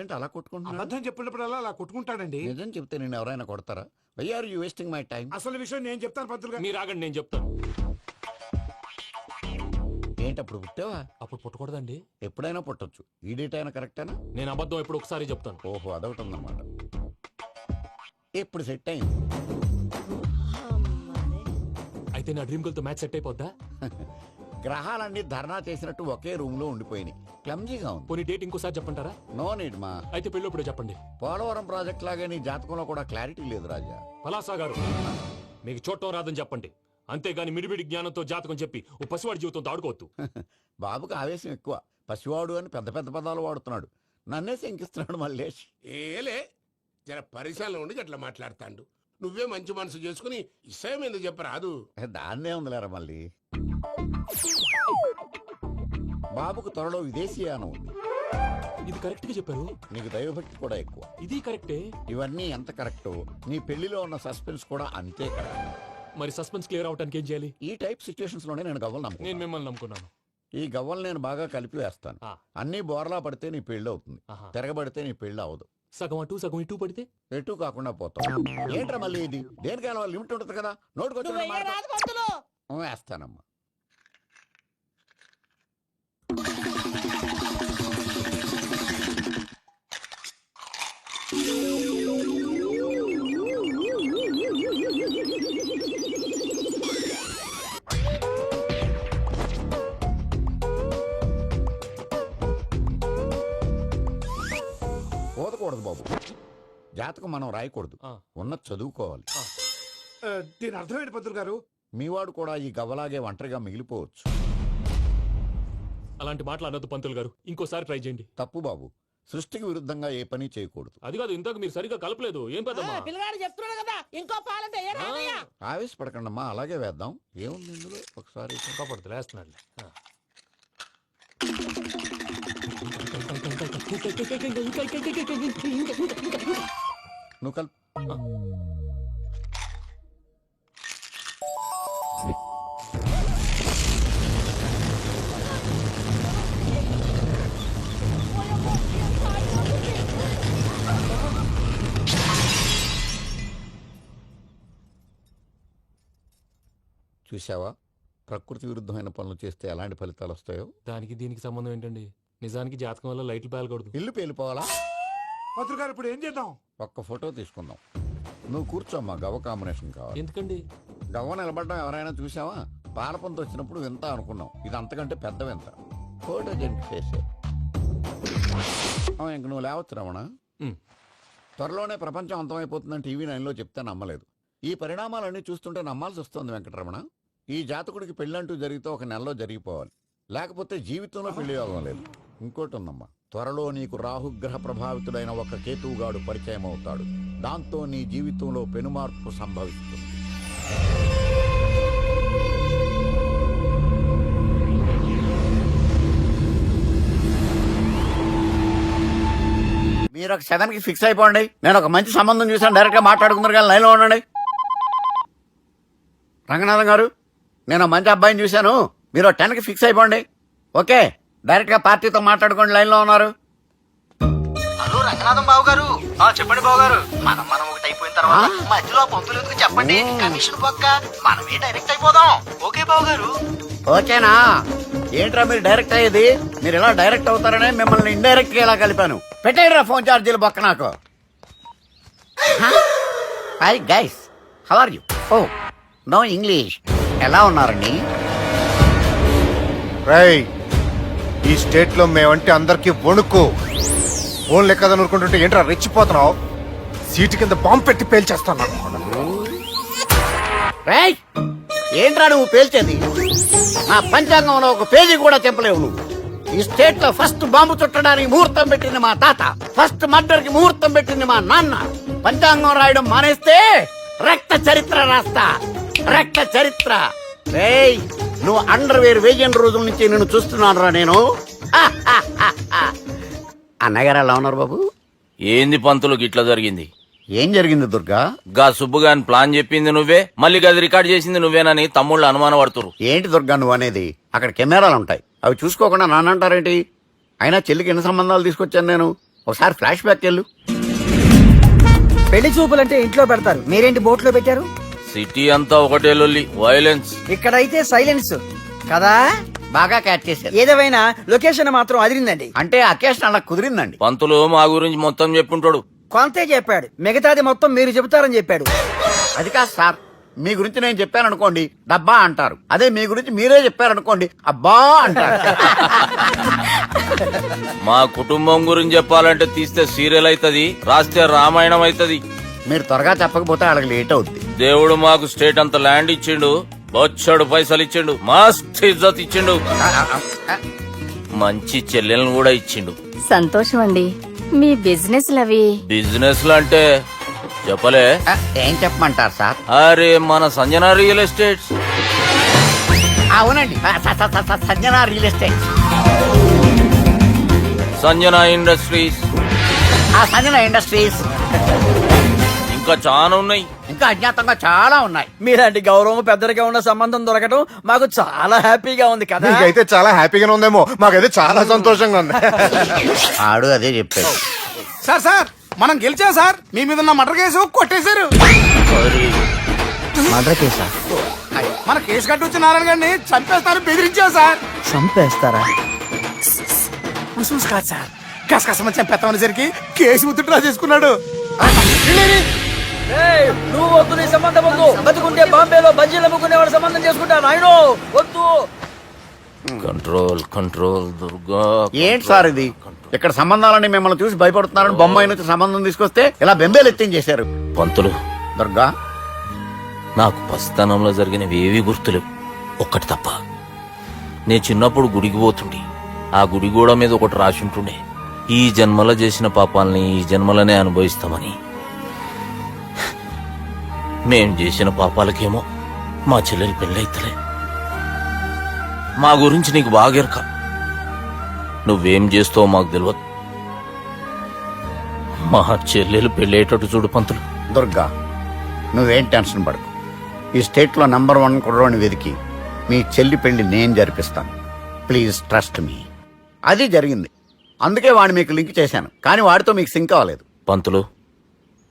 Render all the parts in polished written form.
ఏంటి అలా కొట్టుకుంటున్నా? అబద్ధం చెప్పినప్పుడల్లా అలా కొట్టుకుంటాడండి. నిజం చెప్తే నేను ఎవరైనా కొడతారా? Why are you wasting my time? అసలు విషయం నేను చెప్తాను పంతులు గారు. మీరు ఆగండి, నేను చెప్తాను. ఏంటి అప్పుడు పుట్టావా? అప్పుడు పుట్టకూడదండి. ఎప్పుడైనా పుట్టొచ్చు. ఈ డేట్ అయినా కరెక్టేనా? నేను అబద్ధం ఎప్పుడు ఒకసారి చెప్తాను. ఓహో, అదొకటి ఉందన్నమాట. ఇప్పుడు సెట్ అయింది. అయితే నా డ్రీమ్ గర్ల్ తో మ్యాచ్ సెట్ అయిపోద్దా? గ్రహాలన్నీ ధర్నా చేసినట్టు ఒకే రూమ్ లో ఉండిపోయినాయి. క్లమ్జీగా ఉంది. పోనీ డేట్ ఇంకోసారి చెప్పంటారా? నో నీడ్ మా. అయితే పెళ్ళప్పుడు చెప్పండి. పోలవరం ప్రాజెక్ట్ లాగే నీ జాతకంలో కూడా క్లారిటీ లేదు రాజా. పలాసా గారు, మీకు చూడటం రాదని చెప్పండి. అంతేగాని మిడిమిడి జ్ఞానంతో జాతకం చెప్పి ఓ పసివాడి జీవితంతో ఆడుకోవద్దు. బాబుకి ఆవేశం ఎక్కువ. పసివాడు అని పెద్ద పెద్ద పదాలు వాడుతున్నాడు. నన్నే శంకిస్తున్నాడు మల్లేష్. ఏలే జర పరిశీలన ఉండి అట్లా మాట్లాడతాండు. నువ్వే మంచి మనసు చేసుకుని ఇష్టం ఎందుకు చెప్పరాదు? దాన్నే ఉందిలేరా మళ్ళీ. బాబుకు త్వరలో విదేశీయానం ఉంది. ఇది కరెక్ట్ గా చెప్పారు. నీకు దైవభక్తి కూడా ఎక్కువ. ఇది కరెక్టే. ఇవన్నీ ఎంత కరెక్టో నీ పెళ్లిలో ఉన్న సస్పెన్స్ కూడా అంతే కరెక్ట్. మరి సస్పెన్స్ క్లియర్ అవడానికి ఏం చేయాలి? ఈ టైప్ సిచ్యువేషన్స్ లోనే నేను గవ్వలు నేను నమ్ముకున్నాను. మిమ్మల్ని నమ్ముకున్నాను. ఈ గవ్వలు నేను బాగా కలిపి వేస్తాను. ఆ. అన్ని బోర్లా పడితే నీ పెళ్లి అవుతుంది. ఆహా. తిరగబడితే నీ పెళ్లి అవదు. సగం అటు సగం ఇటు పడితే ఎటు కాకుండా పోతాం. ఏంట్రా మళ్ళీ ఇది? దేనికైనా లిమిట్ ఉంటుంది కదా. నోటుకొచ్చి వేస్తానమ్మా. పోదకూడదు బాబు. జాతకం మనం రాయకూడదు. ఆ. ఉన్నది చదువుకోవాలి. దీని అర్థమైంది పంతులు గారు. మీవాడు కూడా ఈ గవ్వలాగే ఒంటరిగా మిగిలిపోవచ్చు. అలాంటి మాటలు అనొద్దు పంతులు గారు. ఇంకోసారి ట్రై చేయండి. తప్పు బాబు. సృష్టికి విరుద్ధంగా ఏ పని చేయకూడదు. అది కాదు, ఇంతకు మీరు సరిగా కలపలేదు. ఏం పెద్దమ్మా? పిల్లగాడు చెప్తున్నాడు కదా, ఇంకో పాలంటే ఏ రాదయ్యా? ఆవేశపడకండమ్మా, అలాగే వేద్దాం. ఏముంది ఇందులో? ఒకసారి కాపాడుతు లేస్తున్నాడు. నువ్వు కల్. చూసావా, ప్రకృతి విరుద్ధమైన పనులు చేస్తే ఎలాంటి ఫలితాలు వస్తాయో. దానికి దీనికి సంబంధం ఏంటండి? నిజానికి జాతకం వల్ల లైట్లు పేలకూడదు. ఇల్లు పేలిపోవాలా? పంతులు గారు ఇప్పుడు ఏం చేద్దాం? ఒక్క ఫోటో తీసుకుందాం. నువ్వు కూర్చోమ్మా, గవ్వ కాంబినేషన్ కావాలి. ఎందుకండి? గవ్వ నిలబడడం ఎవరైనా చూసావా? పాలపంత వచ్చినప్పుడు వింత అనుకున్నాం. ఇది అంతకంటే పెద్ద వింత. ఫోటో జంక్ చేసే ఇంక నువ్వు లేవచ్చు రమణ. త్వరలోనే ప్రపంచం అంతమైపోతుందని టీవీ 9లో చెప్తే నమ్మలేదు. ఈ పరిణామాలన్నీ చూస్తుంటే నమ్మాల్సి వస్తుంది వెంకటరమణ. ఈ జాతకుడికి పెళ్ళంటూ జరిగితే ఒక నెలలో జరిగిపోవాలి. లేకపోతే జీవితంలో పెళ్లి యోగం లేదు. ఇంకోటి ఉందమ్మా, త్వరలో నీకు రాహుగ్రహ ప్రభావితుడైన ఒక కేతువుగాడు పరిచయం అవుతాడు. దాంతో నీ జీవితంలో పెనుమార్పు సంభవిస్తుంది. మీరు ఒక 7కి ఫిక్స్ అయిపోండి. నేను ఒక మంచి సంబంధం చూసాను. డైరెక్ట్ గా మాట్లాడుకుందరు కానీ లైన్లో ఉండండి. రంగనాథం గారు, నేను మంచి అబ్బాయిని చూశాను. మీరు 10కి ఫిక్స్ అయిపోండి. ఓకే, డైరెక్ట్ గా పార్టీతో మాట్లాడుకోండి. లైన్ లో ఉన్నారు. హలో రంగనాథం బాబు గారు. చెప్పండి బాబు గారు. మనం ఒకటి అయిపోయిన తర్వాత మధ్యలో పంతులు ఎందుకు చెప్పండి. కమిషన్ పక్క మనమే డైరెక్ట్ అయిపోదాం. ఓకే బాబు గారు. ఓకేనా? ఏంట్రా మీరు డైరెక్ట్ అయ్యేది? మీరు ఇలా డైరెక్ట్ అవుతారనే మిమ్మల్ని ఇండైరెక్ట్ గా ఇలా కలిపాను. పెట్టేయరా ఫోన్ ఛార్జీలు బొక్క నాకు. Hi guys, how are you? Oh no English. ఎలా ఉన్నారండి? రేయ్, ఈ స్టేట్ లో మేమంటే అందరికి వణుకు. ఫోన్ లెక్క అనుకుంటుంటే ఏంట్రా రెచ్చిపోతున్నావు? సీటు కింద బాంబు పెట్టి పేల్చేస్తాను. రేయ్, ఏంట్రా నువ్వు పేల్చేది? నా పంచాంగంలో ఒక పేజీ కూడా చెప్పలేవు నువ్వు. ఈ స్టేట్ లో ఫస్ట్ బాంబు చుట్టడానికి ముహూర్తం పెట్టింది మా తాత. ఫస్ట్ మర్డర్ కి ముహూర్తం పెట్టింది మా నాన్న. పంచాంగం రాయడం మానేస్తే రక్త చరిత్ర రాస్తా. రక్త చరిత్ర. రేయ్, నువ్వు అండర్వేర్ వేయని రోజుల నుంచి నేను చూస్తున్నాను రా నేను. అన్నగారు ఎలా ఉన్నారు బాబు? ఏంది పంతులు గిట్లా జరిగింది? ఏం జరిగింది దుర్గా? గా సుబ్బుగాని ప్లాన్ చెప్పింది నువ్వే, మళ్ళీ గది రికార్డ్ చేసింది నువ్వేనని తమ్ముళ్ళు అనుమాన పడుతురు. ఏంటి దుర్గా నువ్వు అనేది? అక్కడ కెమెరాలు ఉంటాయి, అవి చూసుకోకుండా నాన్నంటారేంటి? అయినా చెల్లికి ఎన్ని సంబంధాలు తీసుకొచ్చాను నేను. ఒకసారి ఫ్లాష్ బ్యాక్ వెళ్ళు. పెళ్లి చూపులంటే ఇంట్లో పెడతారు, మీరేంటి బోట్లో పెట్టారు? సిటీ అంతా ఒకటే లొల్లి, వైలెన్స్. ఇక్కడైతే సైలెన్స్ కదా. బాగా క్యాచ్ చేశారు. ఏదేమైనా లొకేషన్ మాత్రం అదిరిందండి. అంటే అకేషన్ అలా కుదిరిందండి. పంతులు మా గురించి మొత్తం చెప్పుంటాడు. కొంతే చెప్పాడు, మిగతాది మొత్తం మీరు చెబుతారని చెప్పాడు. అది కాదు సార్, మీ గురించి నేను చెప్పాను అనుకోండి డబ్బా అంటారు, అదే మీ గురించి మీరే చెప్పారనుకోండి అబ్బా అంటారు. మా కుటుంబం గురించి చెప్పాలంటే తీస్తే సీరియల్ అవుతుంది, రాస్తే రామాయణం అవుతుంది. మీరు త్వరగా చెప్పకపోతే వాళ్ళకి లేట్ అవుద్ది. దేవుడు మాకు స్టేట్ అంత ల్యాండ్ ఇచ్చిండు, బొచ్చడు పైసలు ఇచ్చిండు, మస్త్ ఇజ్జత్ ఇచ్చిండు, మంచి చెల్లెలను కూడా ఇచ్చిండు. సంతోషం అండి. మీ బిజినెస్ లవి బిజినెస్ లు అంటే చెప్పలే. ఏం చెప్పమంటారు సార్? అరే మన సంజన రియల్ ఎస్టేట్స్. అవునండి, Sanjana real estate, Sanjana industries, Sanjana industries, ఇంకా చాలా ఉన్నాయి. ఇంకా అజ్ఞాతంగా చాలా ఉన్నాయి. మీలాంటి గౌరవం పెద్దరిగా ఉన్న సంబంధం దొరకడం మాకు చాలా హ్యాపీగా ఉంది కదా. మీకైతే చాలా హ్యాపీగానే ఉందేమో, మాకైతే చాలా సంతోషంగా ఉంది. ఆడు అదే చెప్పాడు. సార్ సార్ మనం గెలిచాం సార్. మీ మీద ఉన్న మర్డర్ కేసు కొట్టేశారు. మర్డర్ కేసా? మన కేసు కట్టి వచ్చిన నారాయణ గారిని చంపేస్తారు బెదిరించాం సార్. చంపేస్తారా? చూసి కాదు సార్, కసకసమని చంపేస్తామనేసరికి కేసు ముద్దు డ్రా చేసుకున్నాడు. నువ్వు వద్దు, నీ సంబంధం వద్దు. బతుకుంటే బాంబేలో బజ్జీలు అమ్ముకునే వాడు సంబంధం చేసుకుంటా నాయనో, వద్దు. Control control Durga. ఏంటి సార్ ఇది? ఇక్కడ సంబంధాలని మిమ్మల్ని చూసి భయపడుతున్నారని బొమ్మాయి నుంచి సంబంధం తీసుకొస్తే ఇలా బెంబేలు ఎత్తించేశారు. పంతులు, దుర్గా, నాకు పసితనంలో జరిగినవి ఏవి గుర్తులేవు, ఒక్కటి తప్ప. నేను చిన్నప్పుడు గుడికి పోతుండే, ఆ గుడి గోడ మీద ఒకటి రాసి ఉంటుండే, ఈ జన్మలో చేసిన పాపాలని ఈ జన్మలనే అనుభవిస్తామని. మేం చేసిన పాపాలకేమో మా చెల్లెలు పెళ్ళైతలే. మా గురించి నీకు బాగెరక, నువ్వేం చేస్తావో మాకు తెలియదు. మా చెల్లెలు పెళ్ళేటట్టు చూడు పంతులు. దుర్గా, నువ్వేం టెన్షన్ పడకు. ఈ స్టేట్ లో నంబర్ 1 కుర్రోని వెతికి మీ చెల్లి పెళ్లి నేను జరిపిస్తాను. Please trust me. అది జరిగింది, అందుకే వాడిని మీకు లింక్ చేశాను, కానీ వాడితో మీకు సింక్ అవ్వలేదు. పంతులు,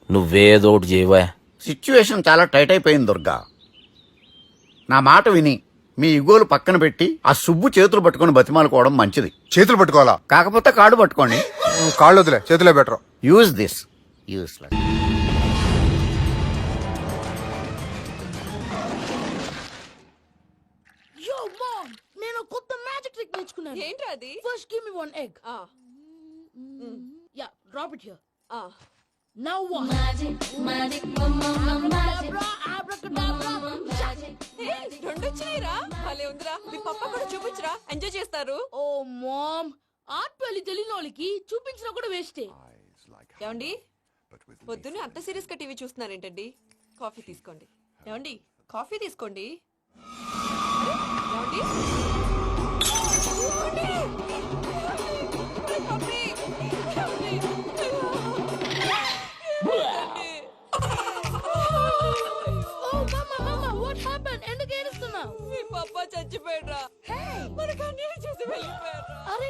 నువ్వేదో ఒకటి చేయవా. సిచ్యువేషన్ చాలా టైట్ అయిపోయింది దుర్గా. నా మాట విని మీ ఇగోలు పక్కన పెట్టి ఆ సుబ్బు చేతులు పట్టుకుని బతిమాలుకోవడం మంచిది. చేతులు పట్టుకోవాలా? కాకపోతే కాడు పట్టుకోండి. కాళ్ళు వదిలే, చేతులే better. Use this. Useless. Yo, mom, నేను కొత్త మ్యాజిక్ ట్రిక్ నేర్చుకున్నాను. ఏంట్రా అది? First give me one egg. Yeah, drop it here. Now what? Magic, abracadabra, abracadabra. రెండు వచ్చినాయిరా, భలే ఉందిరా. మీ పప్ప కూడా చూపించరా, ఎంజాయ్ చేస్తారు. Oh, mom, ఆర్ట్ పెళ్లి తెలియని వాళ్ళకి చూపించినా కూడా వేస్టే. ఏమండి, పొద్దున్నే అంత సీరియస్ గా టీవీ చూస్తున్నారేంటండి? కాఫీ తీసుకోండి. ఏమండి, కాఫీ తీసుకోండి. ఏమండి? Coffee. Oh, mama, what happened? ఎందుకు ఏడుస్తున్నావు? మీ పప్ప చచ్చిపోయాడురా. మనకు అన్ని చూసి వెళ్ళిపోయాడు. అరే,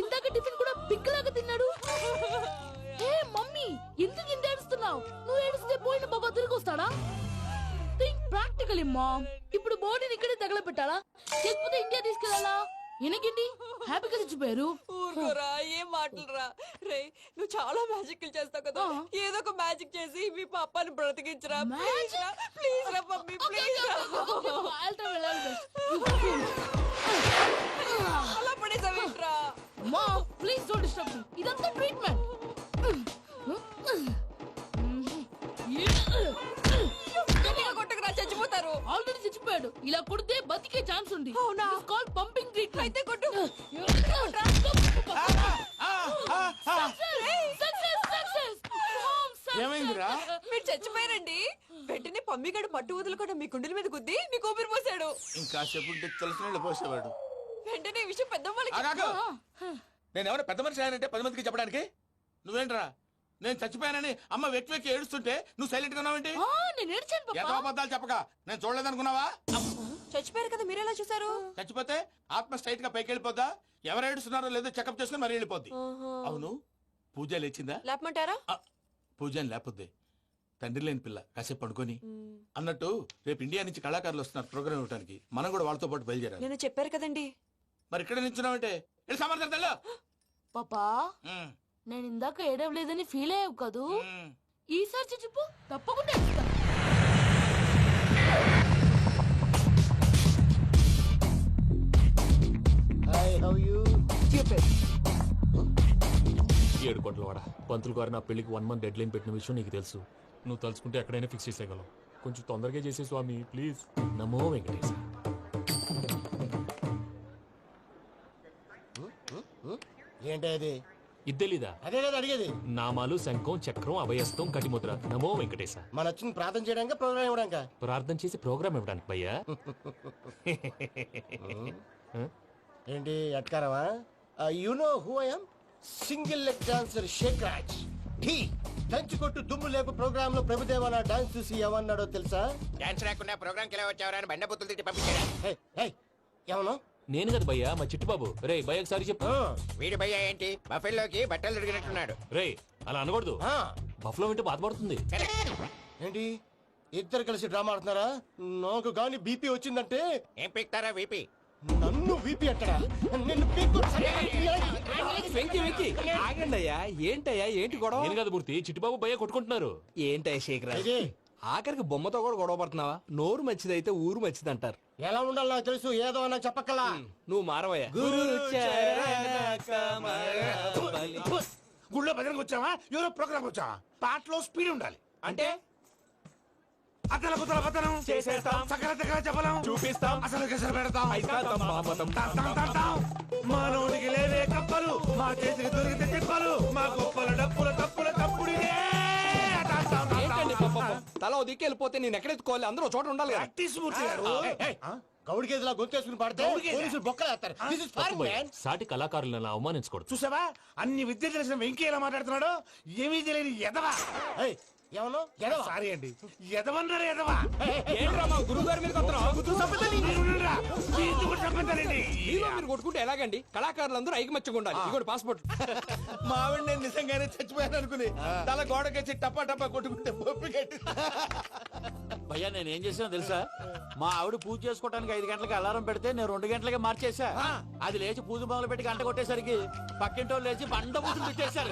ఇందాక టిఫిన్ కూడా పిక్కలాగా తిన్నాడు. హే మమ్మీ, ఎందుకు ఇంత ఏడుస్తున్నావు? నువ్వు ఏడిస్తే పోయిన బాబా తిరిగి వస్తాడా? Think practically mom. ఇప్పుడు బాడీని ఇక్కడే తగలబెట్టాలా, లేకపోతే ఇండియా తీసుకెళ్లాలా? ఎనకండి హ్యాపీగా చచ్చిపోయారు. ఊరుకోరా, ఏం మాటలురా. రే, నువ్వు చాలా మ్యాజిక్ చేస్తావు కదా, ఏదో ఒక మ్యాజిక్ చేసి మీ పాపాని బ్రతికించరా. ప్లీజ్ రా మమ్మీ, ప్లీజ్ రా. అలా పడేసావేంట్రా? Mom, please don't disturb me. ఇదంతా ట్రీట్మెంట్. కొట్టకరా, చచ్చిపోతారు. ఆల్రెడీ చచ్చిపోయాడు. ఇలా కొడితే బతికే ఛాన్స్ ఉంది. అవునా? Call pumping treatment. అయితే కొట్టు. ఏమైందిరా? మీరు చచ్చిపోయారండి. వెంటనే పమ్మిగాడు మట్టు వదులుకుండా మీ గుండెల మీద గుద్ది మీకు ఊపిరి పోసాడు. ఇంకా చెప్పు తెలిసిన పోసేవాడు. వెంటనే ఈ విషయం పెద్దవాళ్ళకి. నేను ఎవరైనా పెద్ద మనిషి ఆయనంటే 10 మందికి చెప్పడానికి. నువ్వేంట్రా, నేను చచ్చిపోయానని అమ్మ వెక్కి వెక్కి ఏడుస్తుంటే నువ్వు సైలెంట్ గా ఉన్నావేంటి? నేను ఏడ్చాను ఎంత పాపా. అబద్ధాలు చెప్పక నేను చూడలేదనుకున్నావా? చచ్చిపోయారు కదా, మీరెలా చూసారు? చచ్చిపోతే ఆత్మ స్ట్రైట్ గా పైకి వెళ్ళిపోద్దా? ఎవరు ఏడుస్తున్నారో లేదో చెకప్ చేసుకుని మరి వెళ్ళిపోద్ది. అవును, పూజ లేచిందా? లేపమంటారా? పూజ అని లేకపోద్ది. తండ్రి లేని పిల్ల కాసేపు పడుకొని. అన్నట్టు రేపు ఇండియా నుంచి కళాకారులు వస్తున్నారు ప్రోగ్రామ్ ఇవ్వడానికి. మనం కూడా వాళ్ళతో పాటు బయలుదేరాలి. నేను చెప్పారు కదండి. మరి ఇక్కడ నిల్చున్నావంటే సమర్థతల్లో. పాపా నేను ఇందాక ఏడవలేదని ఫీల్ అయ్యావు కదూ, ఈసారి చెప్పు తప్పకుండా ఏడుస్తా. ఏడు కోట్ల వాడ పంతులు గారు నా పెళ్లికి 1 month డెడ్ లైన్ పెట్టిన విషయం నీకు తెలుసు. నువ్వు తలుచుకుంటే ఎక్కడైనా ఫిక్స్ చేసేయగలవు. కొంచెం తొందరగా చేసే స్వామి ప్లీజ్. నమో వెంకటేశ. ఏంటి అది? ఇది తెలీదా? అదే కదా అడిగేది. నామాలు శంఖం చక్రం అభయస్తం కటిముద్ర. నమో వెంకటేశ. మన వచ్చింది ప్రార్థన చేయడానికి, ప్రోగ్రామ్ ఇవ్వడానికి. ప్రార్థన చేసి ప్రోగ్రామ్ ఇవ్వడానికి భయ్యా. ఏంటి అట్కారమా? You know who I am? Single leg dancer Shaik Raj. ఢీ దంచి కొట్టు దుమ్ము లేపు ప్రోగ్రామ్ లో ప్రభుదేవ నా డాన్స్ చూసి ఏమన్నాడో తెలుసా? డాన్స్ రాకుండా ప్రోగ్రామ్ కి ఎలా వచ్చావరా అని బండ బుద్ధులు తిట్టి పంపించారా? ఏమను? నేను కదా భయ్యా, మా చిట్టుబాబు. రే భయ్య ఒకసారి చెప్పు. వీడి భయ్య ఏంటి బఫెల్లోకి బట్టలు తిరిగినట్టున్నాడు. రే అలా అనకూడదు. బఫ్లో వింటే బాధపడుతుంది. ఏంటి ఇద్దరు కలిసి డ్రామా ఆడుతున్నారా? నాకు గాని బీపీ వచ్చిందంటే ఏం పీక్తారా వీపీ? నన్ను వీపీ అంటారా? నిన్ను పీక్కు. వెంకీ వెంకీ ఆగండి అయ్యా. ఏంటయ్యా ఏంటి గొడవ? నేను కదా మూర్తి, చిట్టుబాబు భయ్య కొట్టుకుంటున్నారు. ఏంటయ్యా శేఖర్, ఆఖరికి బొమ్మతో కూడా గొడవ పడుతున్నావా? నోరు మంచిదైతే ఊరు మంచిది అంటారు. ఎలా ఉండాలి నాకు తెలుసు, ఏదో నాకు చెప్పక్కలా. నువ్వు మారవయ్యా. గుళ్ళో భజనకు వచ్చావా? ఎవరో ప్రోగ్రామ్ వచ్చావా? పాటలో స్పీడ్ ఉండాలి. అంటే అతల కుతల పతనం చేసేస్తాం, సకల దగ్గర చెప్పలేం, చూపిస్తాం, అసలు గసలు పెడతాం. అయితాం, బాపతం. టాం టాం టాం టాం. మానవుడికి లేవే కప్పలు, మా చేతికి దొరికితే చెప్పలు, మా గొప్పల డప్పుల తప్పుల తప్పుడిదే. టాం టాం టాం ఏంటండి టాం. పాపం? తల ఓ దిక్కు వెళ్ళిపోతే నేను ఎక్కడెత్తుకోవాలి? అందరూ ఒక చోట ఉండాలి కదా. ప్రాక్టీస్ మూర్తి గారు. గౌడి గేదెలా గొంతేసుకుని పాడితే పోలీసులు బొక్కలు వేస్తారు. This is foreign, man. సాటి కళాకారులను అవమానించకూడదు. చూసావా అన్ని విద్య తెలిసిన వెంకీ ఎలా మాట్లాడుతున్నాడు? ఏమీ తెలియని ఎదవా. ఏమను ఎదవా? సారీ అండి, ఎదవన్నారు ఎదవా. ఏంట్రా మా గురువు గారి మీద మీలో మీరు కొట్టుకుంటే ఎలాగండి? కళాకారులందరూ ఐకమత్యంగా ఉండాలి. ఇదిగోండి పాస్పోర్ట్. మా ఆవిడ నేను నిజంగానే చచ్చిపోయాను అనుకుని తల గోడకొచ్చి టపా టపా కొట్టుకుంటే పొప్పి కట్టి. భయ్యా నేనేం చేసానో తెలుసా? మా ఆవిడ పూజ చేసుకోవడానికి 5 గంటలకి అలారం పెడితే నేను 2 గంటలకి మార్చేసా. అది లేచి పూజ మొదలు పెట్టి గంట కొట్టేసరికి పక్కింటో లేచి బండ పూజలు పెట్టేశారు.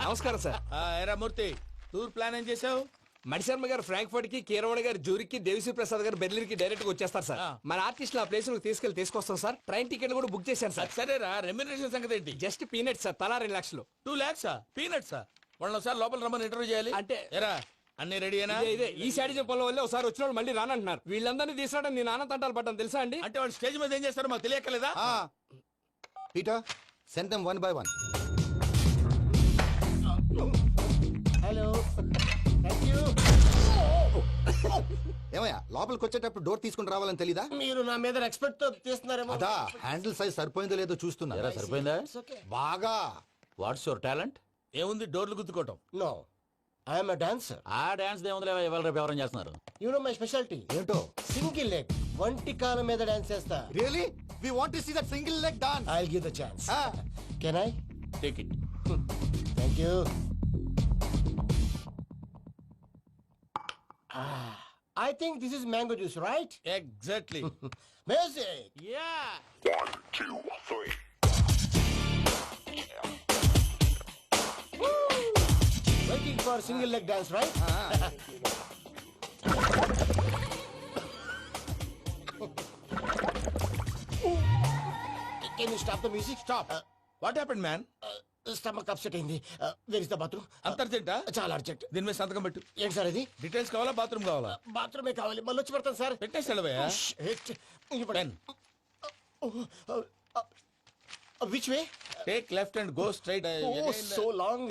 నమస్కారం సార్. ఏరా మూర్తి, టూర్ ప్లాన్ ఏం చేసావు? మణిశర్మ గారు ఫ్రాంక్ఫర్ట్ కి, కీరవాణి గారు జూరిక్ కి, దేవిశ్రీ ప్రసాద్ గారు బెర్లిన్ కి డైరెక్ట్ గా వచ్చేస్తారు సార్. మన ఆర్టిస్ట్ ఆ ప్లేస్ తీసుకొస్తాం సార్. ట్రైన్ టికెట్ కూడా బుక్ చేశాను సార్. సరేరా, రెమ్యూనరేషన్ సంగతి ఏంటి? జస్ట్ పీనట్ సార్, తలా 2 లక్షలు. 2 lakhs పీనట్సా? వాళ్ళని ఒకసారి లోపల రమ్మని ఇంటర్వ్యూ చేయాలి. అంటే ఎరా అన్ని రెడీ అయినా? ఇదే ఈ శాడిజం పనుల వల్లే ఒకసారి వచ్చిన వాళ్ళు మళ్ళీ రానంటున్నారు. వీళ్ళందరినీ తీసుకురావడం నేను నాన్న తంటాలు పడ్డాను తెలుసా అండి? అంటే వాళ్ళు స్టేజ్ మీద ఏం చేస్తారో మాకు తెలియక్కలేదా? Peter send them 1 by 1. Hello thank you. ఏమయ్యా లోపలికి వచ్చేటప్పుడు డోర్ తీసుకుని రావాలని తెలీదా? మీరు నా మీద ఎక్స్పెక్ట్ తో తీస్తున్నారేమో. అదా హ్యాండిల్ సైజ్ సరిపోయిందో లేదో చూస్తున్నా. ఎరా సరిపోయిందా? బాగా. What's your talent? ఏముంది, డోర్లు గుద్దుకోవటం. No I'm a dancer. ఆ డాన్స్ దేవుందిలే, ఇవాళ రేపు ఎవరైనా చేస్తున్నారు. యు నో మై స్పెషాలిటీ ఏంటో? సింగిల్ లెగ్, వంటి కాలం మీద డాన్స్ చేస్తా. Really we want to see that single leg dance. I will give the chance. Can I? Take it. Thank you. I think this is mango juice, right? Exactly. Music. Yeah. 1, 2, 3. Waiting for single leg dance, right? Can you stop the music? Stop. What happened, man? Stomach upset అయింది. Where is the bathroom? అంత అర్జెంటా? చాలా urgent. దీని మీద సంతకం పెట్టు. ఏంటి sir ఇది? Details కావాలా, బాత్రూమ్ కావాలా? బాత్రూమే కావాలి, మళ్ళీ వచ్చి పెడతాను సార్. పెట్టేసాడవయ్యా. Which way? Take left and go straight. Oh, so long.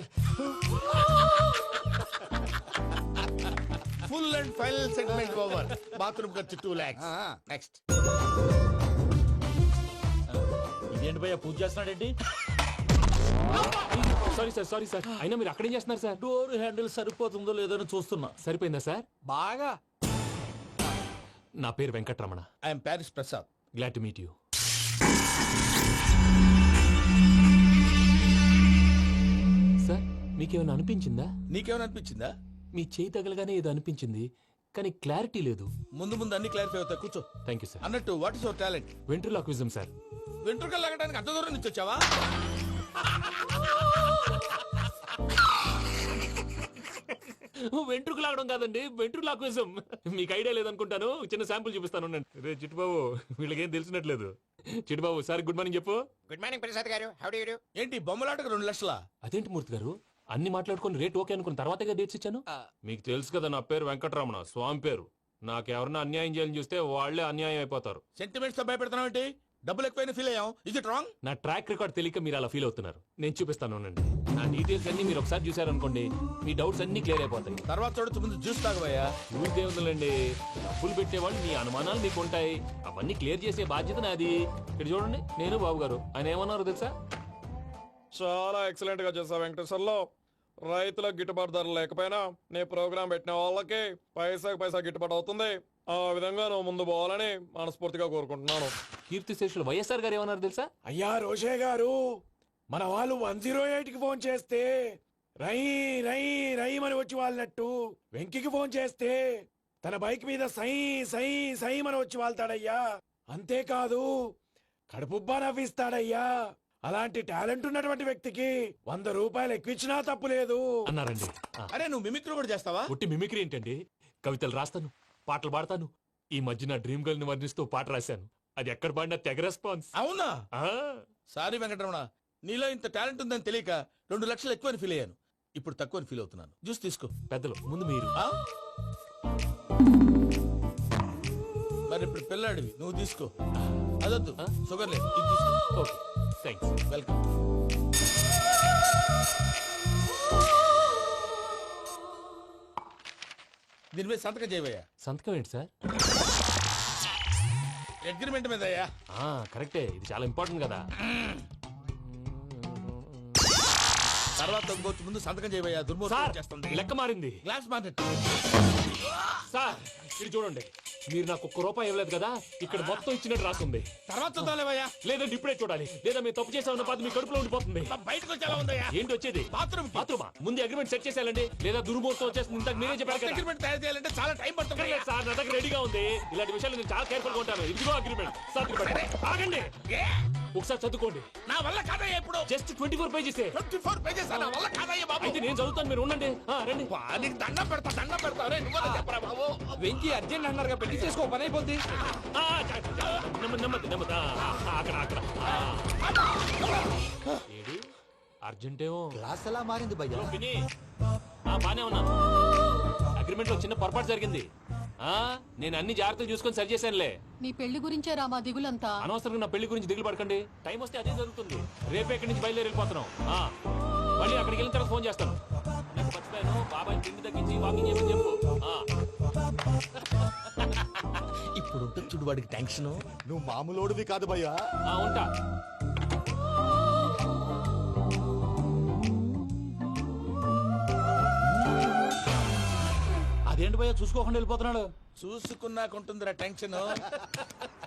Full and final segment over. Bathroom ఖర్చు 2 lakhs. నెక్స్ట్. ఇదేంటి భయ్యా పూజ చేస్తున్నాడేంటి? Sorry sir. అయినా మీరు అక్కడేం చేస్తున్నారు సార్? డోర్ హ్యాండిల్ సరిపోతుందో లేదో అని చూస్తున్నా. సరిపోయిందా సార్? బాగా. నా పేరు Venkataramana. I'm Paris Prasad. Glad to meet you. మీకేమైనా అనిపించిందా? నీకేమైనా అనిపించిందా? మీ చేయి తగలగానే ఏదో అనిపించింది, కానీ క్లారిటీ లేదు. ముందు ముందు అన్ని క్లారిఫై అవుతాయి, కూర్చో. Thank you sir. అన్నట్టు what is your talent? Ventriloquism sir. వెంట్రుకలు లాగడానికి అంత దూరం నుంచి వచ్చావా? వెంట్రుకు లాగడం కాదండి, వెంట్రులాక్విజం. మీకు ఐడియా లేదనుకుంటాను, చిన్న శాంపుల్ చూపిస్తాను. రే చిట్టుబాబు, వీళ్ళకేం తెలిసినట్లేదు. చిట్టుబాబు సార్ గుడ్ మార్నింగ్ చెప్పు. Good morning Prasad garu, how do you do? ఏంటి బొమ్మలాటకు 2 లక్షలా? అదేంటి మూర్తి గారు, అన్ని మాట్లాడుకుని రేట్ ఓకే అనుకున్న తర్వాతగా డేట్స్ ఇచ్చాను. మీకు తెలుసు కదా నా పేరు వెంకటరమణ, స్వామి పేరు. నాకెవరన్నా అన్యాయం చేయాలని చూస్తే వాళ్లే అన్యాయం అయిపోతారు. సెంటిమెంట్స్ తో భయపెడతావు ఏంటి? డబ్బులు ఎక్కువైనా ఫీల్ అయ్యాం. ఇది రాంగ్. నా ట్రాక్ రికార్డ్ తెలియక మీరు అలా ఫీల్ అవుతున్నారు. నేను చూపిస్తాను ఉండండి. నా డీటెయిల్స్ అన్ని మీరు ఒకసారి చూసారనుకోండి, మీ డౌట్స్ అన్ని క్లియర్ అయిపోతాయి. తర్వాత చూడొచ్చు, ముందు జ్యూస్ తాగబోయా. చూస్తే ఉందండి, డబ్బులు పెట్టేవాళ్ళు మీ అనుమానాలు మీకు ఉంటాయి, అవన్నీ క్లియర్ చేసే బాధ్యత నాది. ఇక్కడ చూడండి, నేను బాబు గారు. ఆయన ఏమన్నారు తెలుసా? చాలా ఎక్సలెంట్ గా చేసా వెంకటేశ్వర్లో. రైతులకు గిట్టుబాటు ధర లేకపోయినా నీ ప్రోగ్రాం పెట్టిన వాళ్ళకి పైసాకి పైసా గిట్టుబాటు అవుతుంది. ఆ విధంగా నువ్వు ముందు పోవాలని మనస్ఫూర్తిగా కోరుకుంటున్నాను. కీర్తి శేషులు వైఎస్ఆర్ గారు ఏమన్నారు తెలుసా? అయ్యా రోషే గారు, మన వాళ్ళు 108కి ఫోన్ చేస్తే రై రై రై అని వచ్చి వాళ్ళనట్టు, వెంకికి ఫోన్ చేస్తే తన బైక్ మీద సై సై సై అని వచ్చి వాళ్తాడయ్యా. అంతేకాదు కడుపుబ్బా నవ్విస్తాడయ్యా. అలాంటి టాలెంట్ ఉన్నటువంటి వ్యక్తికి 100 రూపాయలు ఎక్కువిచ్చినా తప్పు లేదు అన్నారండి. అరే నువ్వు మిమిక్రీ కూడా చేస్తావా? పుట్టి మిమిక్రీ ఏంటండి, కవితలు రాస్తాను, పాటలు పాడతాను. ఈ మధ్య నా డ్రీమ్ గర్ల్ ని వర్ణిస్తూ పాట రాశాను. అది ఎక్కడ పాడినా తెగ రెస్పాన్స్. అవునా? సారీ వెంకటరమణ, నీలో ఇంత టాలెంట్ ఉందని తెలియక 2 లక్షలు ఎక్కువని ఫీల్ అయ్యాను. ఇప్పుడు తక్కువని ఫీల్ అవుతున్నాను. జ్యూస్ తీసుకో. పెద్దలు ముందు మీరు. మరి ఇప్పుడు పిల్లాడివి, నువ్వు తీసుకో. అదొద్దు, షుగర్ లేదు, ఇది తీసుకో. Okay thanks. వెల్కమ్. దీని మీద సంతకం చేయవయ్యా. సంతకం ఏంటి సార్? అగ్రిమెంట్ మీద అయ్యా. కరెక్టే, ఇది చాలా ఇంపార్టెంట్ కదా. తర్వాత ఇంకొచ్చి ముందు సంతకం చేయవయ్యా. దుర్మోహం చేస్తుంది. లెక్క మారింది. Glass market. సార్ ఇది చూడండి, మీరు నాకు 1 రూపాయి ఇవ్వలేదు కదా, ఇక్కడ మొత్తం ఇచ్చినట్టు రాస్తుంది. తర్వాత చూద్దాంలేవయ్యా. లేదంటే ఇప్పుడే చూడాలి, లేదా మీరు తప్పు చేసామన్న బాధ మీ కడుపులో ఉండిపోతుంది. బయటకు వచ్చేలా ఉందయ్యా. ఏంటి వచ్చేది? బాత్రూమ్. బాత్రూమా? ముందు అగ్రిమెంట్ సెట్ చేసేయాలండి, లేదా దుర్మూర్తం వచ్చేస్తుంది. ఇంతకు మీరే చెప్పారు కదా. అగ్రిమెంట్ తయారు చేయాలంటే చాలా టైం పడుతుంది సార్. నా దగ్గర రెడీగా ఉంది. ఇలాంటి విషయాలు నేను చాలా కేర్ఫుల్ గా ఉంటాను. ఇదిగో అగ్రిమెంట్. ఆగండి, ఒకసారి చదువుకోండి. నా వల్ల కాదయ్యా. ఇప్పుడు జస్ట్ 24 పేజెస్. 24 పేజెస్ నా వల్ల కాదయ్యా బాబు. అయితే నేను చదువుతాను, మీరు ఉండండి. రండి. నీకు దండం పెడతా. రే నువ్వు చెప్పరా బాబు. వెంకీ అర్జెంట్ అన్నారు, పెళ్లి చేసుకో, పని అయిపోద్ది. నెమ్మది నెమ్మది. అక్కడ ఏడి అర్జెంటేమో. క్లాస్ ఎలా మారింది భయ్యా? బానే ఉన్నాను. అగ్రిమెంట్ లో చిన్న పొరపాటు జరిగింది. నేను అన్ని జాగ్రత్తలు చూసుకొని సరి చేశానులే. నీ పెళ్లి గురించే రా మా దిగులంతా. అనవసరంగా నా పెళ్లి గురించి దిగులు పడకండి. టైం వస్తే అదే జరుగుతుంది. రేపే ఇక్కడి నుంచి బయలుదేరి వెళ్ళిపోతున్నాం. మళ్ళీ అక్కడికి వెళ్ళిన తర్వాత ఫోన్ చేస్తాను. నాకు మర్చిపోయాను, బాబాయ్ తిండి తగ్గించి వాకింగ్ చేయమని చెప్పు. ఇప్పుడు ఉంటుంది చూడు వాడికి టెన్షన్. నువ్వు మామూలోడివి కాదు భయ్యా. ఉంటా. అదేంటి భయ్యా చూసుకోకుండా వెళ్ళిపోతున్నాడు? చూసుకున్నాకుంటుందిరా టెన్షన్.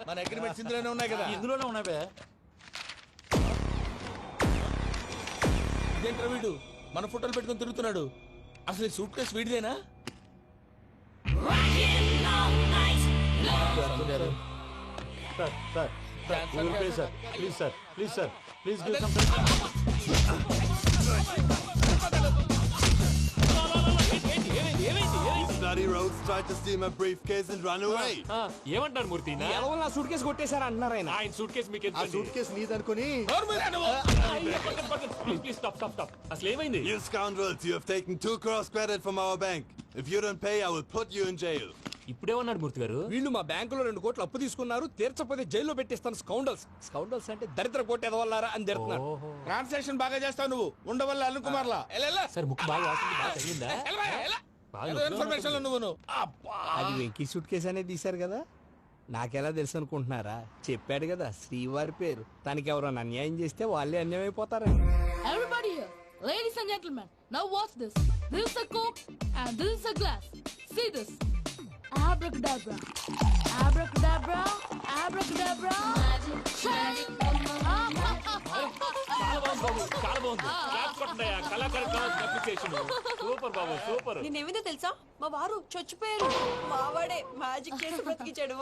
మన అగ్రిమెంట్స్ ఇందులోనే ఉన్నాయి కదా. ఇందులోనే ఉన్నాయి భయ్యా. ఇదేంట్రా వీడు మన ఫోటోలు పెట్టుకొని తిరుగుతున్నాడు? అసలు సూట్ కేసు వీడిదేనా? ఏమంటారు మూర్తి? నా సూట్ కేసు కొట్టేశారా అన్నారు ఆయన. ఆయన సూట్ కేసు మీకు సూట్ కేసు నీదనుకుని. అసలు ఏమైంది? You scoundrels, you have taken 2 crores credit from our bank. If you don't pay, I will put you in jail. ఇప్పుడేమన్నాడు మూర్తి గారు? వీళ్ళు మా బ్యాంకులో 2 కోట్లు అప్పు తీసుకున్నారు, తీర్చపోతే జైల్లో పెట్టిస్తాను. స్కౌండల్స్ అంటే దరిద్ర కోట ఎదవల్లారా అని తిడుతున్నారు. ట్రాన్సాక్షన్ బాగా చేస్తావు నువ్వు. ఉండవల్ల అరుణ్ కుమార్ లా. సార్ ముక్కు బాగా వాసింది, బాగా తగిలిందా? ఇన్ఫర్మేషన్ నువ్వు. అది వెంకీ సూట్ కేసు అనేది తీశారు కదా, నాకెలా తెలుసు అనుకుంటున్నారా? చెప్పాడు కదా శ్రీవారి పేరు. తనకి ఎవరైనా అన్యాయం చేస్తే వాళ్ళే అన్యాయం అయిపోతారని. Everybody here, ladies and gentlemen, now watch this. This is a Coke and this is a glass. See this. Abracadabra. Abracadabra. Abracadabra. చాలా బాగుంది బాబు, చాలా బాగుంది. క్లాప్స్ కొట్టండి, ఆ కళాకారు కావాల్సిన appreciation. సూపర్ బాబు, సూపర్. నేనేమిందో తెలుసా మా వారు చచ్చిపోయారు మావాడే మ్యాజిక్ చేసి బ్రతికించాడు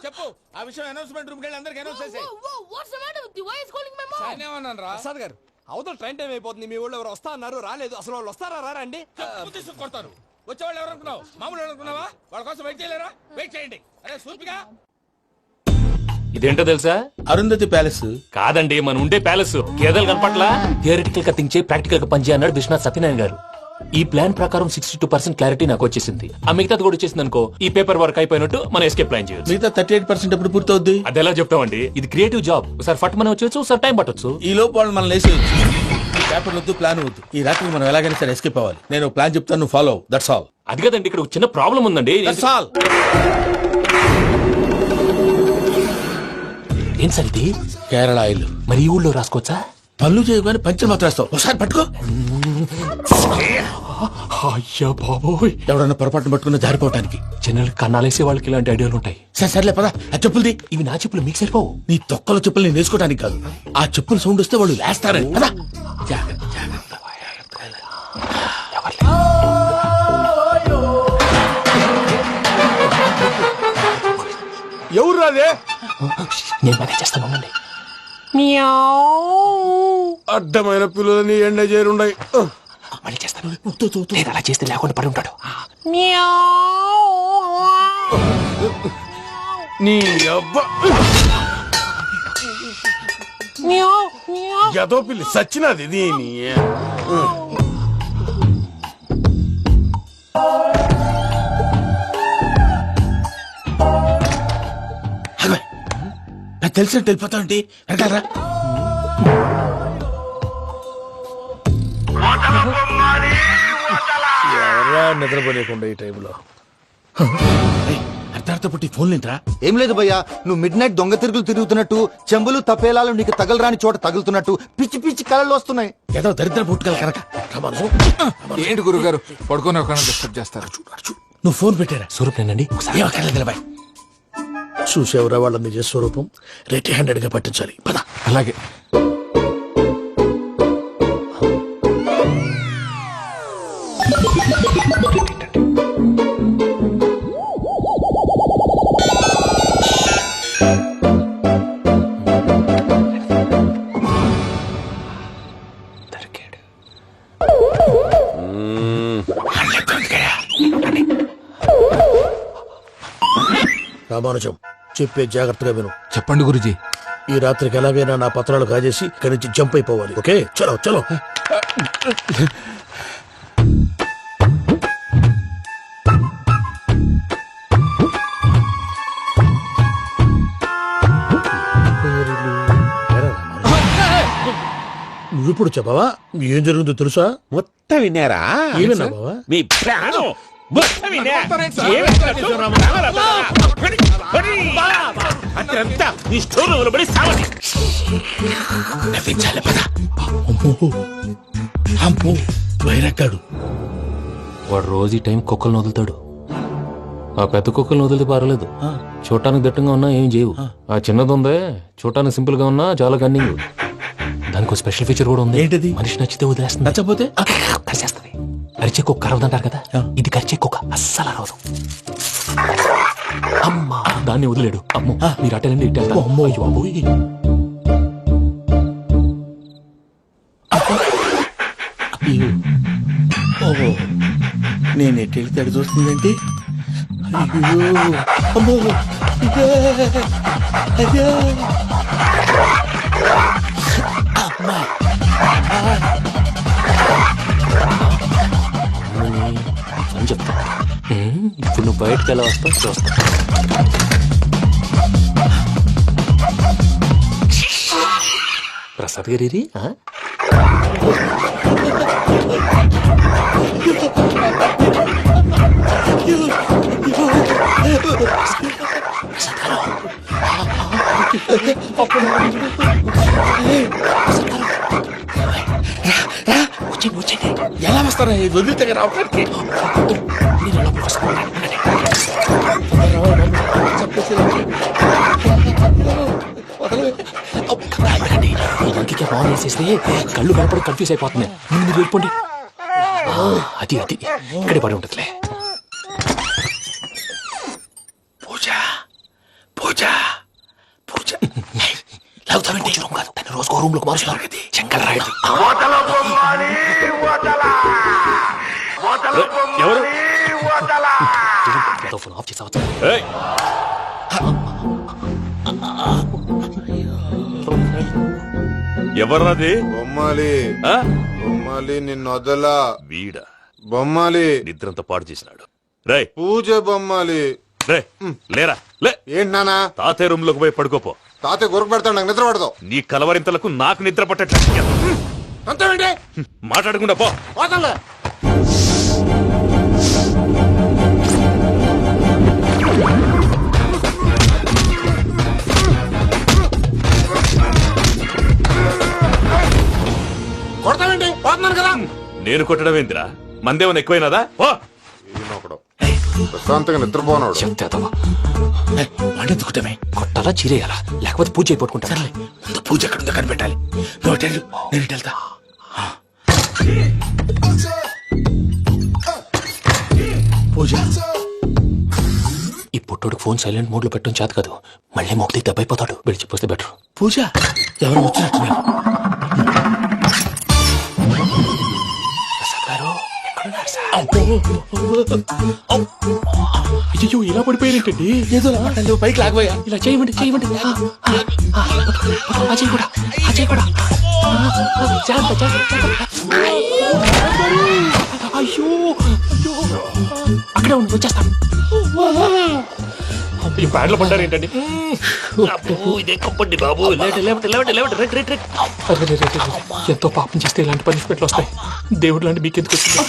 చెప్పు ఆ విషయం అనౌన్స్మెంట్ రూమ్ వెళ్ళి అందరికి అనౌన్స్ చేసే Whoa, what's the matter with you? Why is calling my mom? ఏమన్నాను రా ప్రసాద్ గారు అవతల ట్రైన్ టైం అయిపోతుంది మీ ఊళ్ళో ఎవరు వస్తా అన్నారు రాలేదు అసలు వాళ్ళు వస్తారా రారా అండి తీసుకు కొడతారు వచ్చేవాళ్ళు ఎవరు అనుకున్నావు మామూలు అనుకున్నావా వాళ్ళ కోసం వెయిట్ చేయలేరా వెయిట్ చేయండి అరే సూపిగా ఇదేంటో తెలుసా? అరుంధతి ప్యాలెస్ కాదండి, మన ఉండే ప్యాలెస్. గేదెలు కనపట్లా? థియరిటికల్ గా థింక్ చేయి, ప్రాక్టికల్ గా పనిచేయ అన్నాడు విశ్వనాథ్ సత్యనారాయణ గారు. ఈ ప్లాన్ ప్రకారం 62% క్లారిటీ నాకు వచ్చేసింది. ఆ మిగతాది కూడా వచ్చేసింది అనుకో, ఈ పేపర్ వర్క్ అయిపోయినట్టు మనం ఎస్కేప్ ప్లాన్ చేయొచ్చు. మిగతా 38% ఎప్పుడు పూర్తవుద్ది? అది ఎలా చెప్తామండి, ఇది క్రియేటివ్ జాబ్. ఒకసారి ఫట్ మనం వచ్చేచ్చు, ఒకసారి టైం పట్టొచ్చు. ఈ లోపు వాళ్ళు మనం లేసి పేపర్ వద్దు ప్లాన్ వద్దు. ఈ రాత్రి మనం ఎలాగైనా సరే ఎస్కేప్ అవ్వాలి. నేను ప్లాన్ చెప్తాను, నువ్వు ఫాలో. That's all. అది కదండి, ఇక్కడ ఒక చిన్న ప్రాబ్లం ఉందండి. That's all. ఏం సార్ ఇది? కేరళ ఆయిల్. మరి ఈ ఊళ్ళో రాసుకోవచ్చా? పనులు చేయగానే పంచర్ మాత్రం వేస్తావు. ఒకసారి పట్టుకో. అయ్యా బాబోయ్, ఎవడన్నా పొరపాటున పట్టుకున్న జారిపోవటానికి. జనరల్ కన్నాలేసే వాళ్ళకి ఇలాంటి ఐడియాలు ఉంటాయి. సర్లే పదా ఆ చెప్పులది. ఇవి నా చెప్పులు మీకు సరిపోవు. నీ తొక్కల చెప్పులు నేను వేసుకోవడానికి కాదు, ఆ చెప్పులు సౌండ్ వస్తే వాళ్ళు లేస్తారని. పదా. ఎవరు రాదే? నేను బాగా చేస్తాను. అడ్డమైన పిల్లలని ఎండ చేరుండయి. మళ్ళీ చేస్తాను. లేదు, అలా చేస్తే లేకుండా పడి ఉంటాడు. నీ అబ్బా గదో పిల్లి సచ్చినది దీని. నాకు తెలిసినట్టు వెళ్ళిపోతా ఉంటే వెనకాలరా. ఎవరా నిద్రపోలేకుండా ఈ టైంలో? అర్ధార్థ పుట్టి ఫోన్ లేంట్రా. ఏం లేదు భయ్యా, నువ్వు మిడ్ నైట్ దొంగ తిరుగులు తిరుగుతున్నట్టు, చెంబులు తపేలాలు నీకు తగలరాని చోట తగులుతున్నట్టు పిచ్చి పిచ్చి కళలు వస్తున్నాయి. ఏదో దరిద్ర పుట్టుకల కనుక. ఏంటి గురుగారు పడుకొని ఒక డిస్టర్బ్ చేస్తారు? నువ్వు ఫోన్ పెట్టారా? స్వరూపేనండి. నిలబాయ్. చూసేవరా వాళ్ళ నిజ స్వరూపం. రెట్టి హ్యాండెడ్ గా పట్టించాలి. పద. అలాగే. రామానుజం చెప్పే జాగ్రత్తగా విను. చెప్పండి గురుజీ. ఈ రాత్రికి ఎలాగైనా నా పత్రాలు కాజేసి ఇక్కడి నుంచి జంప్ అయిపోవాలి. ఓకే, చలో చలో. నువ్విప్పుడు చెప్పవా ఏం జరుగుతుందో తెలుసా? మొత్తం విన్నారా? ఏమన్నా బావా? మీ ప్రాణం మొత్తం విన్నా? అతనంతా నీ స్టోర్ రూమ్ లో పడి సావని. నవ్వించాలి. పద. అమ్మో వైరక్కాడు. వాడు రోజు ఈ టైం కుక్కలను వదులుతాడు. ఆ పెద్ద కుక్కలను వదిలితే పర్లేదు, చూడటానికి దట్టంగా ఉన్నా ఏం చేయవు. ఆ చిన్నది ఉందే, చూడటానికి సింపుల్ గా ఉన్నా చాలా కన్నింగ్. దానికి ఒక స్పెషల్ ఫీచర్ కూడా ఉంది. ఏంటిది? మనిషి నచ్చితే వదిలేస్తుంది, నచ్చపోతే కరిచేస్తుంది. అరిచే కుక్క అరవదంటారు కదా, ఇది కరిచే కుక్క అస్సలు అరవదు. అమ్మా, దాన్ని వదిలేడు. అమ్మో, మీరు అటెండి ఇటు వెళ్తారు. అమ్మో, అయ్యో బాబోయ్. ఓహో, నేను ఎటు వెళ్తే అటు చూస్తుందంటే. అయ్యో అమ్మో, అయ్యో అమ్మా. అని చెప్తా. ఇప్పుడు నువ్వు బయటకు ఎలా వస్తావు చూస్తా. ప్రసాద్ గారి వచ్చి ఎలా వస్తారా వదిలితే రావడానికి ఫోన్ వేసేస్తే కళ్ళు కనపడి కన్ఫ్యూజ్ అయిపోతున్నాయి. మీరు వెళ్ళిపోండి. అది అది ఇక్కడే పడి ఉంటుందిలే. పూజ పూజ పూజ లాగుతామంటే రూమ్ కాదు, తను రోజుకో రూమ్ లోకి మారుస్తున్నారు కదా శంకర్ రాయుడు. ఎవరు ఫోన్ ఆఫ్ చేసావచ్చు. ఎవరది? బొమ్మాలి బొమ్మాలి నిన్ను వదలా. వీడ బొమ్మాలి నిద్రంతా పాడు చేసినాడు. రే పూజ బొమ్మాలి. రే లేరా లే. ఏంటి నానా? తాతయ్య రూమ్ లోకి పోయి పడుకోపో. తాతయ్య గురకు పెడతాడు, నాకు నిద్ర పడతావు. నీ కలవరింతలకు నాకు నిద్ర పట్టేట. అంతేంటి మాట్లాడకుండా పో. పోతాలే. కొడతావేంటి? పోతున్నాను కదా. నేను కొట్టడం ఏందిరా? మందేమన్నా ఎక్కువైనదా? పో. ప్రశాంతంగా నిద్రపోనాడు. వాడెందుకుంటామే కొట్టాలా చీరేయాలా లేకపోతే పూజ అయిపోట్టుకుంటా. సర్లే ముందు పూజ ఎక్కడ ఉందో కనిపెట్టాలి. నువ్వు టెల్, నేను ఇటు వెళ్తా. పూజ ఈ పుట్టోడికి ఫోన్ సైలెంట్ మోడ్ లో పెట్టడం చేత కాదు. మళ్ళీ మొక్కి దెబ్బైపోతాడు. విడిచిపోతే బెటర్. పూజ ఎవరు వచ్చినట్టున్నారు. అయ్యో ఇలా పడిపోయారేంటండి? ఏదో నువ్వు పైకి లాగబోయా. ఇలా చేయమండి చేయమండి. అజయ్ కూడా అజయ్ కూడా జాగ్రత్త జాగ్రత్త. అయ్యో అయ్యో అక్కడే ఉండి వచ్చేస్తాను. ఈ బ్యాడ్ లో పడ్డారు ఏంటండి? ఎంతో పాపం చేస్తే ఇలాంటి పనిష్మెంట్లు వస్తాయి. దేవుడు లాంటి మీకెందుకు వచ్చింది?